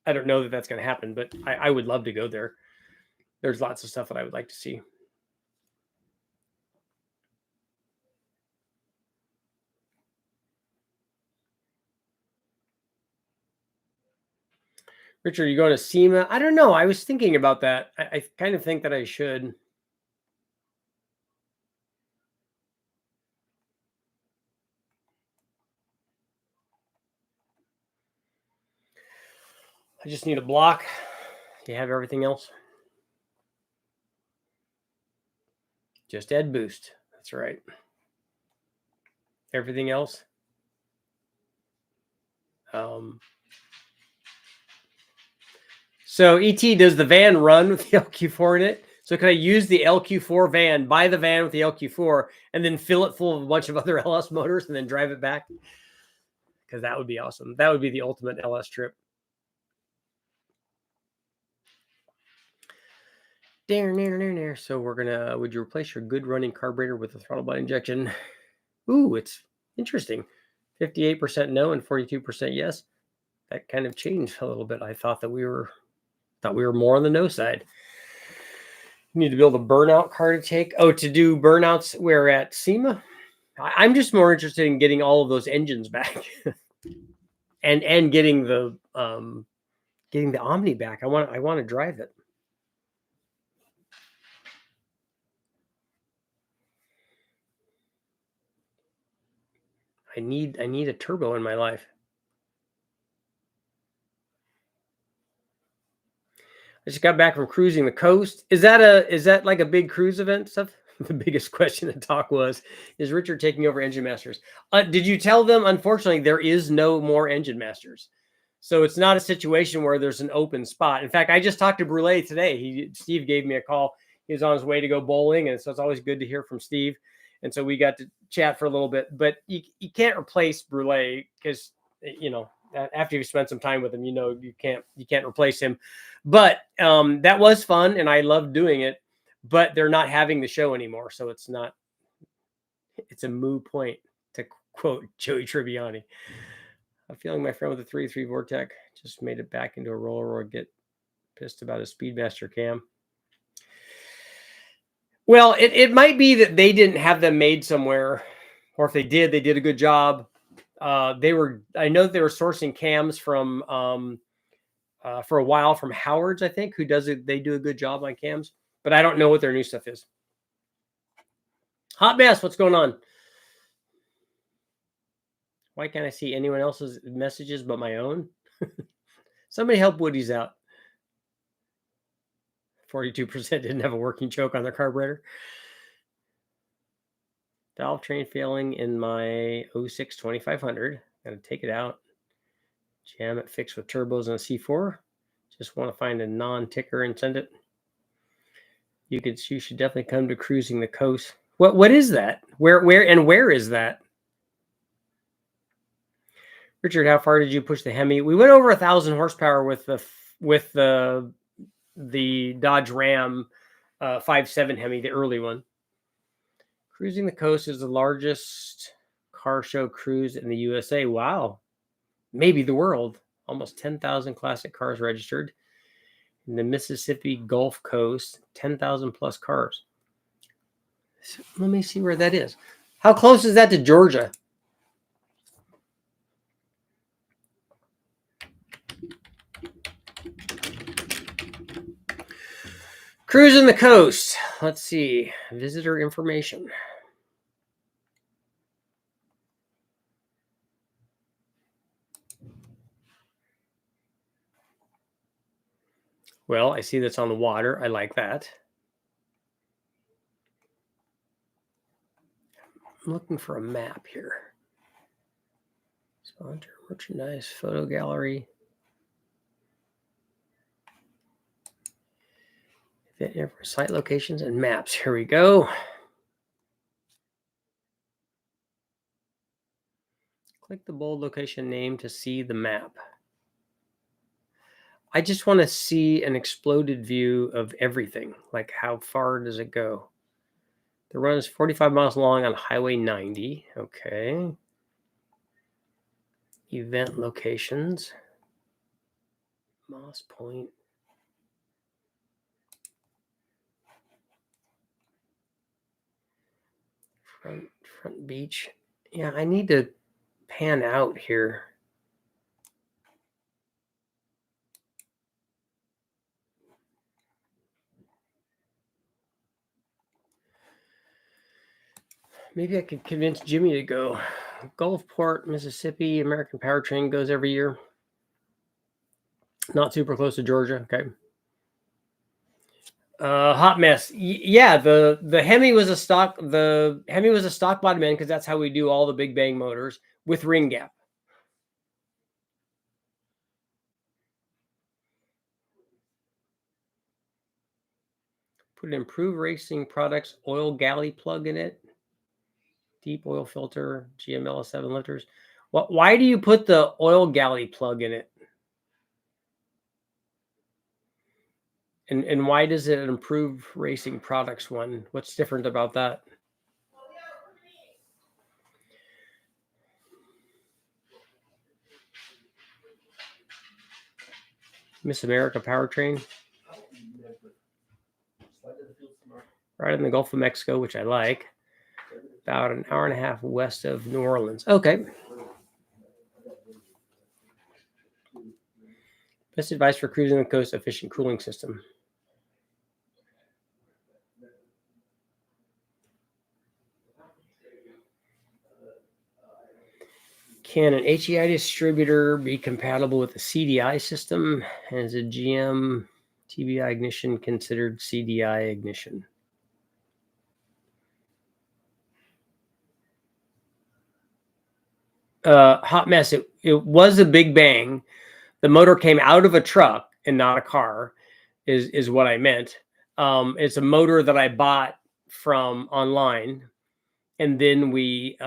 don't know that that's going to happen, but I would love to go there. There's lots of stuff that I would like to see. Richard, you going to SEMA? I don't know. I was thinking about that. I kind of think that I should. I just need a block. You have everything else. Just add boost. That's right. Everything else. So ET, does the van run with the LQ4 in it? So can I use the LQ4 van, buy the van with the LQ4, and then fill it full of a bunch of other LS motors and then drive it back? Because that would be awesome. That would be the ultimate LS trip. So we're gonna, would you replace your good running carburetor with a throttle body injection? Ooh, it's interesting. 58% no and 42% yes. That kind of changed a little bit. I thought that we were more on the no side. You need to build a burnout car to take. Oh, to do burnouts where at SEMA? I'm just more interested in getting all of those engines back, and getting the Omni back. I want to drive it. I need a turbo in my life. I just got back from cruising the coast. Is that like a big cruise event stuff? The biggest question to talk was, is Richard taking over Engine Masters? Did you tell them? Unfortunately, there is no more Engine Masters. So it's not a situation where there's an open spot. In fact, I just talked to Brule today. Steve gave me a call. He was on his way to go bowling, and so it's always good to hear from Steve. And so we got to chat for a little bit. But you can't replace Brule because, after you've spent some time with him, you can't replace him. But that was fun, and I loved doing it. But they're not having the show anymore, so it's a moot point, to quote Joey Tribbiani. I'm feeling my friend with the 3.3 Vortec just made it back into a roller or get pissed about a Speedmaster cam. Well, it might be that they didn't have them made somewhere, or if they did a good job. I know that they were sourcing cams from for a while from Howard's, I think, who does it. They do a good job on cams, but I don't know what their new stuff is. Hot Mess, what's going on? Why can't I see anyone else's messages but my own? Somebody help Woody's out. 42% didn't have a working choke on their carburetor. Valve train failing in my 06 2500. Got to take it out. Jam it fixed with turbos on a C4. Just want to find a non-ticker and send it. You should definitely come to cruising the coast. What is that? Where is that? Richard, how far did you push the Hemi? We went over 1,000 horsepower with the Dodge Ram 5.7 Hemi, the early one. Cruising the coast is the largest car show cruise in the USA. Wow. Maybe the world. Almost 10,000 classic cars registered. In the Mississippi Gulf Coast, 10,000 plus cars. So let me see where that is. How close is that to Georgia? Cruising the coast. Let's see. Visitor information. Well, I see that's on the water. I like that. I'm looking for a map here. Sponsor, merchandise, photo gallery. Site locations and maps. Here we go. Click the bold location name to see the map. I just want to see an exploded view of everything. Like, how far does it go? The run is 45 miles long on Highway 90. Okay. Event locations. Moss Point. Front beach. Yeah, I need to pan out here. Maybe I could convince Jimmy to go. Gulfport, Mississippi, American Powertrain goes every year. Not super close to Georgia. Okay. Hot mess. Yeah, the Hemi was a stock. The Hemi was a stock bottom end because that's how we do all the big bang motors with ring gap. Put an improved racing products oil galley plug in it. Deep oil filter, GML7 lifters. Why do you put the oil galley plug in it? And why does it improve racing products one? What's different about that? Miss America Powertrain. Right in the Gulf of Mexico, which I like. About an hour and a half west of New Orleans. Okay. Best advice for cruising the coast, efficient cooling system. Can an HEI distributor be compatible with a CDI system? And is a GM TBI ignition considered CDI ignition? Hot mess. It was a big bang. The motor came out of a truck and not a car, is what I meant. It's a motor that I bought from online, and then we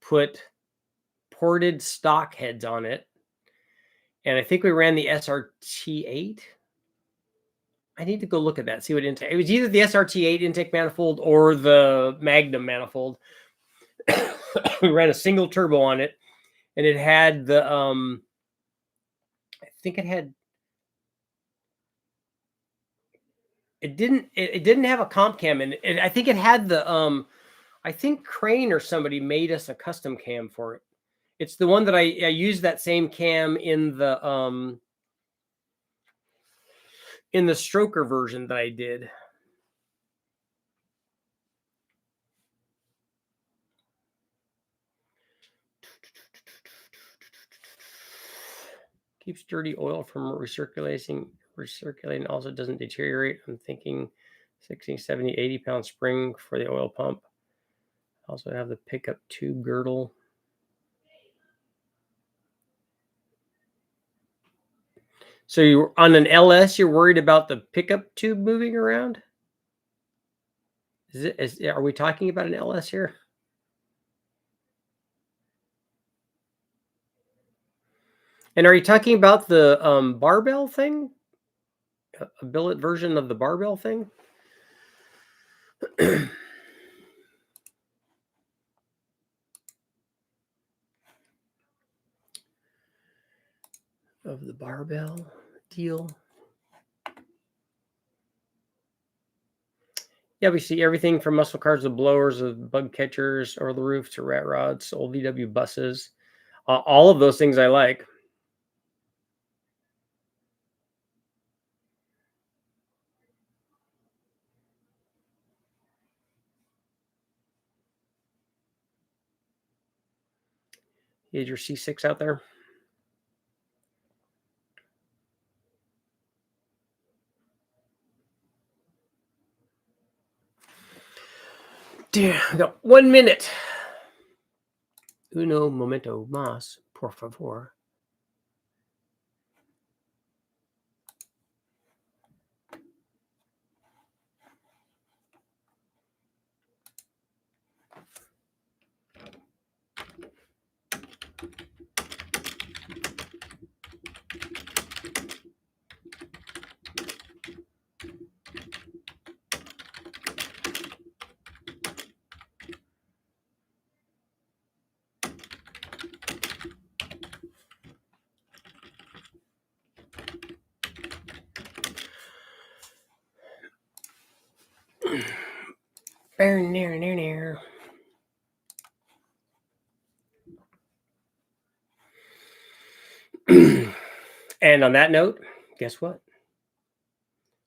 put ported stock heads on it, and I think we ran the SRT8. I need to go look at that, see what intake. It was either the SRT8 intake manifold or the Magnum manifold. We ran a single turbo on it, and it had the I think it had. It didn't have a comp cam in it. I think it had the I think Crane or somebody made us a custom cam for it. It's the one that I used that same cam in the stroker version that I did. Keeps dirty oil from recirculating, also doesn't deteriorate. I'm thinking 60, 70, 80 pound spring for the oil pump. Also have the pickup tube girdle. So you're on an LS, you're worried about the pickup tube moving around? Are we talking about an LS here? And are you talking about the barbell thing? A billet version of the barbell thing? Of the barbell deal? Yeah, we see everything from muscle cars to blowers, of bug catchers, over the roof to rat rods, old VW buses. All of those things I like. You had your C6 out there? Dear, I got 1 minute. Uno momento más, por favor. And on that note, guess what?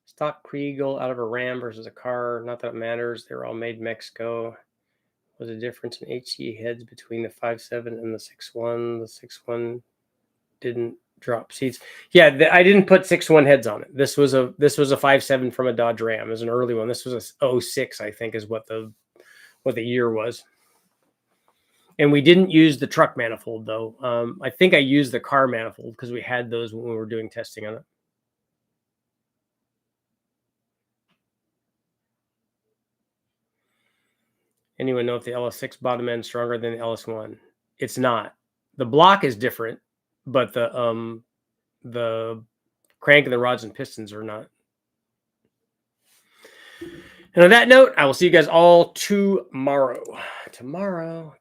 Stock Kriegel out of a Ram versus a car. Not that it matters. They're all made in Mexico. Was a difference in HE heads between the 5.7 and the 6.1. The 6.1 didn't drop seats. Yeah, I didn't put 6.1 heads on it. This was a 5.7 from a Dodge Ram. It was an early one. This was a 06, I think, is what the year was. And we didn't use the truck manifold though. I think I used the car manifold because we had those when we were doing testing on it. Anyone know if the LS6 bottom end stronger than the LS1? It's not. The block is different, but the crank and the rods and pistons are not. And on that note, I will see you guys all tomorrow. Tomorrow.